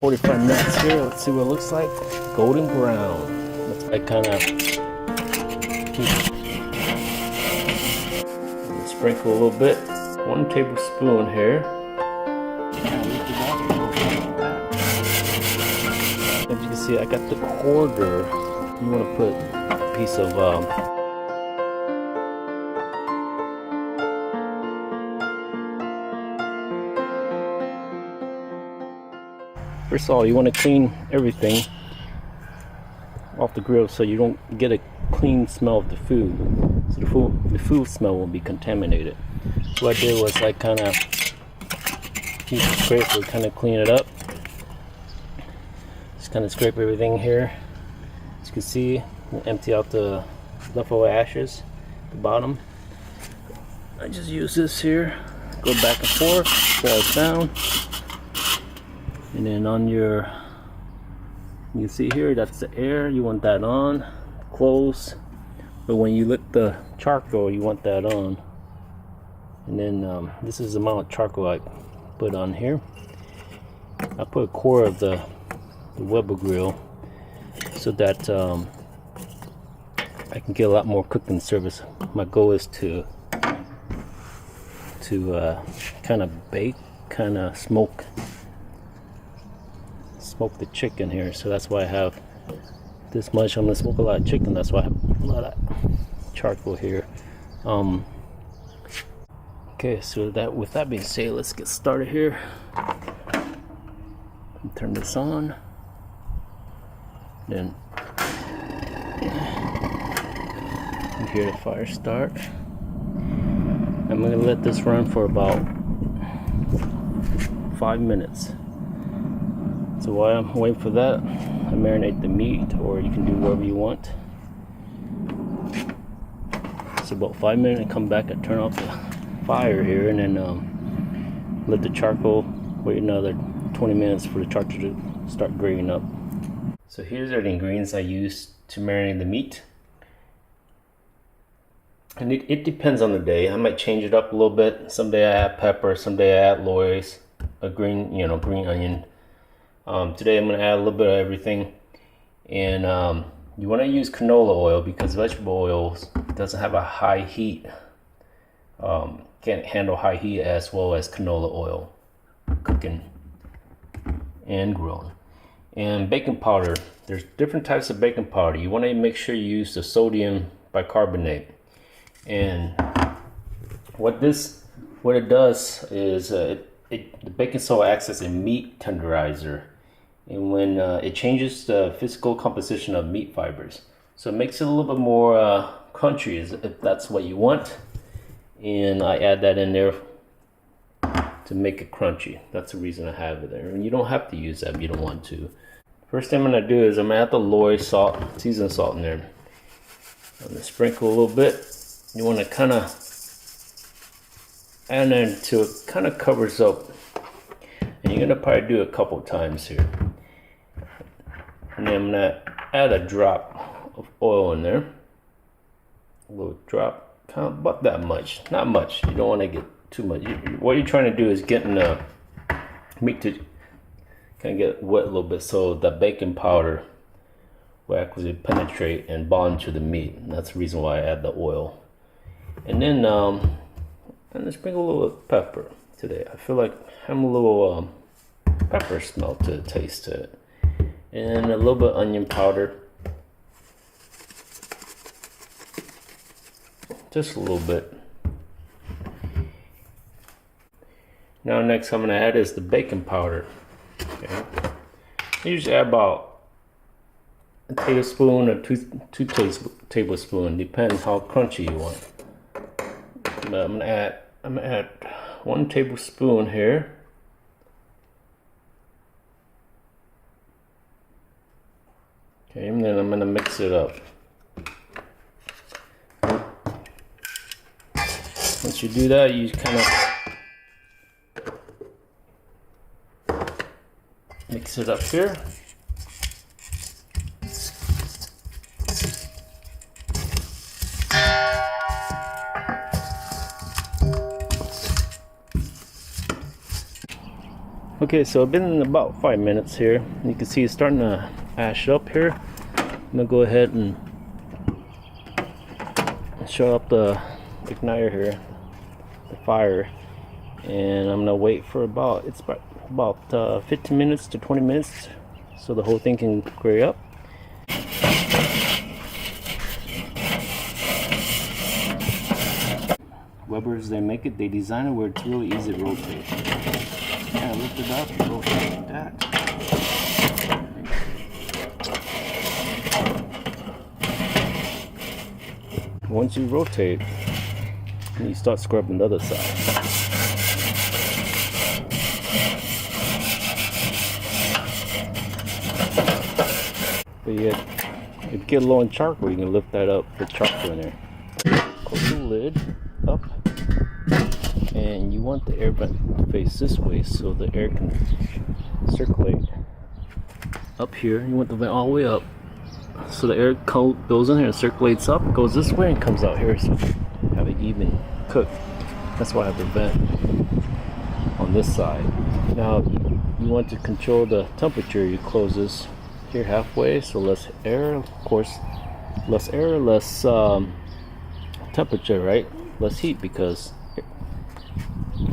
45 minutes here. Let's see what it looks like. Golden brown. Looks like kind of sprinkle a little bit. 1 tablespoon here. As you can see, I got the quarter. You want to put a piece of first of all, you want to clean everything off the grill so you don't get a clean smell of the food. So the food smell will be contaminated. So what I did was I kind of use the scraper to kind of clean it up. Just kind of scrape everything here. As you can see, we'll empty out the leftover ashes at the bottom. I just use this here, go back and forth, falls down. And then on your, you can see here, that's the air, you want that on, close. But when you lick the charcoal, you want that on. And then this is the amount of charcoal I put on here. I put a quarter of the Weber grill so that I can get a lot more cooking service. My goal is to kind of bake, kind of smoke the chicken here. So that's why I have this much. I'm gonna smoke a lot of chicken. That's why I have a lot of charcoal here. Okay, so with that being said, let's get started here. Turn this on. Then you hear the fire start. I'm gonna let this run for about 5 minutes. So while I'm waiting for that, I marinate the meat, or you can do whatever you want. So about 5 minutes, I come back and turn off the fire here, and then let the charcoal wait another 20 minutes for the charcoal to start grading up. So here's the ingredients I use to marinate the meat. And it depends on the day. I might change it up a little bit. Someday I add pepper, someday I add Loy's, a green onion. Today I'm going to add a little bit of everything. And you want to use canola oil because vegetable oils doesn't have a high heat. Can't handle high heat as well as canola oil cooking and grilling. And baking powder, there's different types of baking powder. You want to make sure you use the sodium bicarbonate. And what it does is the baking soda acts as a meat tenderizer, and when it changes the physical composition of meat fibers, so it makes it a little bit more crunchy if that's what you want. And I add that in there to make it crunchy. That's the reason I have it there. And you don't have to use that if you don't want to. First thing I'm gonna do is I'm gonna add the Loy's salt, seasoned salt in there. I'm gonna sprinkle a little bit. You want to kind of add it until it kind of covers up. And you're gonna probably do it a couple times here. And then I'm gonna add a drop of oil in there. A little drop, kind of about that much, not much. You don't want to get too much. What you're trying to do is getting the meat to kind of get wet a little bit, so the baking powder will actually penetrate and bond to the meat. And that's the reason why I add the oil. And then I'm gonna sprinkle a little pepper today. I feel like having a little pepper smell to the taste to it. And a little bit of onion powder. Just a little bit. Now next I'm gonna add is the baking powder. Okay. I usually add about a tablespoon or two tablespoons, depends how crunchy you want. But I'm gonna add 1 tablespoon here. Okay, and then I'm gonna mix it up. Once you do that, you kind of mix it up here. Okay, so it's been about 5 minutes here. You can see it's starting to ash up here. I'm gonna go ahead and shut up the igniter here, the fire, and I'm gonna wait for about 15 minutes to 20 minutes so the whole thing can gray up. Weber's, they make it, they design it where it's really easy to rotate. Kind of lift it up and rotate like that. Once you rotate, you start scrubbing the other side. But yeah, if you get low on charcoal, you can lift that up, put charcoal in there. Close the lid up, and you want the air vent to face this way so the air can circulate. Up here, you want the vent all the way up so the air goes in here and circulates up, goes this way and comes out here, so you have it even cooked. That's why I have the vent on this side. Now you want to control the temperature. You close this here halfway, so less air, of course, less air, less temperature, right? Less heat, because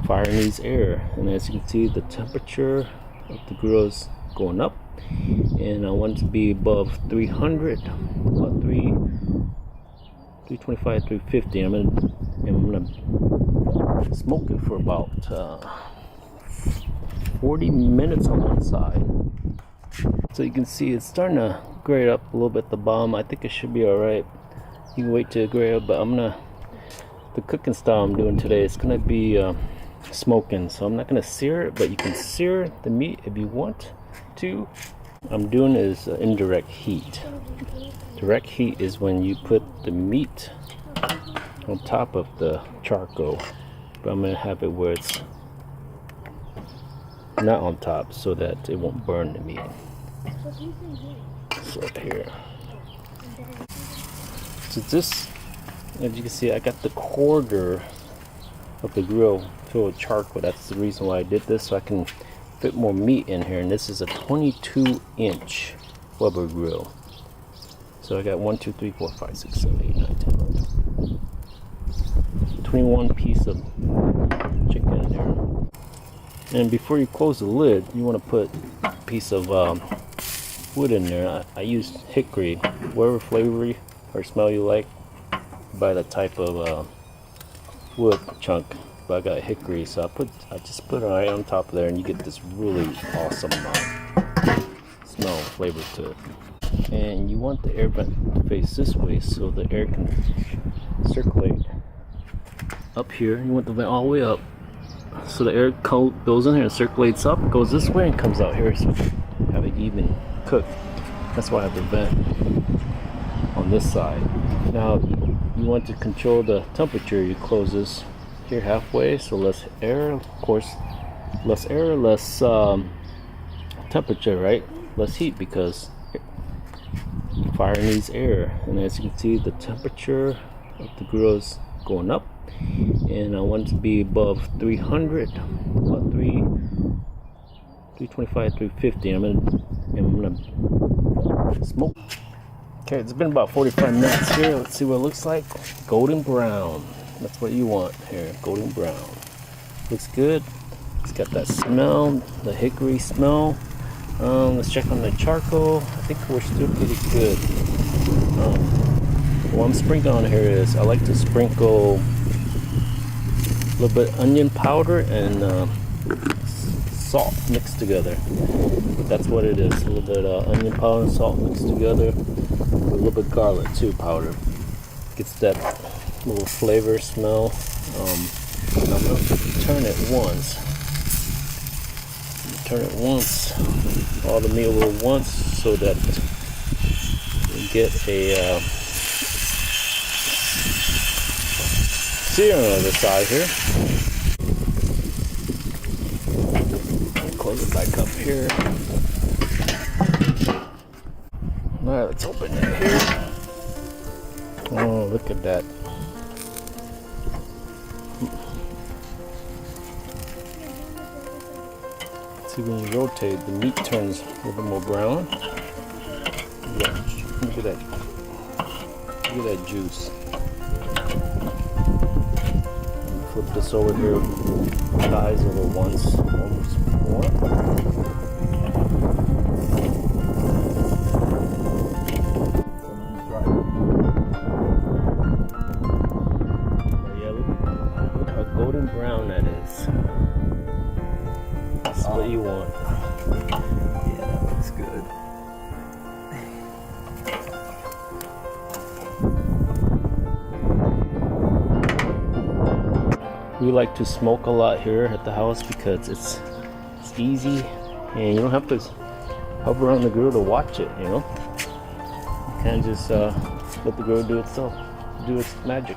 fire needs air. And as you can see, the temperature of the grill is going up, and I want it to be above 300, about 325, 350. I'm gonna smoke it for about 40 minutes on one side. So you can see it's starting to grate up a little bit at the bottom. I think it should be alright. You can wait till it grate up, but the cooking style I'm doing today is gonna be smoking. So I'm not gonna sear it, but you can sear the meat if you want to. I'm doing is indirect heat. Direct heat is when you put the meat on top of the charcoal, but I'm gonna have it where it's not on top so that it won't burn the meat. So up here. So this, as you can see, I got the quarter of the grill filled with charcoal. That's the reason why I did this, so I can fit more meat in here. And this is a 22-inch Weber grill. So I got 1, 2, 3, 4, 5, 6, 7, 8, 9, 10, 11, 21 piece of chicken in there. And before you close the lid, you want to put a piece of wood in there. I use hickory, whatever flavor or smell you like. Buy the type of wood chunk, but I got hickory, so I just put it right on top of there, and you get this really awesome smell, flavor to it. And you want the air vent to face this way so the air can circulate. Up here, you want the vent all the way up so the air goes in here and circulates up, goes this way and comes out here, so you have it even cooked. That's why I have the vent on this side. Now you want to control the temperature. You close this here halfway, so less air, of course, less air, less temperature, right? Less heat, because fire needs air. And as you can see, the temperature of the grill is going up, and I want it to be above 300, about 325, 350. I'm gonna smoke. Okay, it's been about 45 minutes here. Let's see what it looks like. Golden brown. That's what you want here, golden brown. Looks good. It's got that smell, the hickory smell. Let's check on the charcoal. I think we're still pretty good. What I'm sprinkling on here is, I like to sprinkle a little bit onion powder and salt mixed together. But that's what it is, a little bit onion powder and salt mixed together. A little bit garlic too, powder. Gets that little flavor, smell. I'm going to turn it once. Turn it once, all the meat over once, so that you get a sear on the other side here. Close it back up here. Alright, let's open it here. Oh, look at that. See, when you rotate, the meat turns a little bit more brown. Yeah, look at that. Look at that juice. Flip this over here. Thighs are the ones almost more. Yeah, look how golden brown that is. That's what you want. Yeah, that looks good. We like to smoke a lot here at the house because it's easy and you don't have to hover around the grill to watch it, you know. You can just let the grill do itself, do its magic.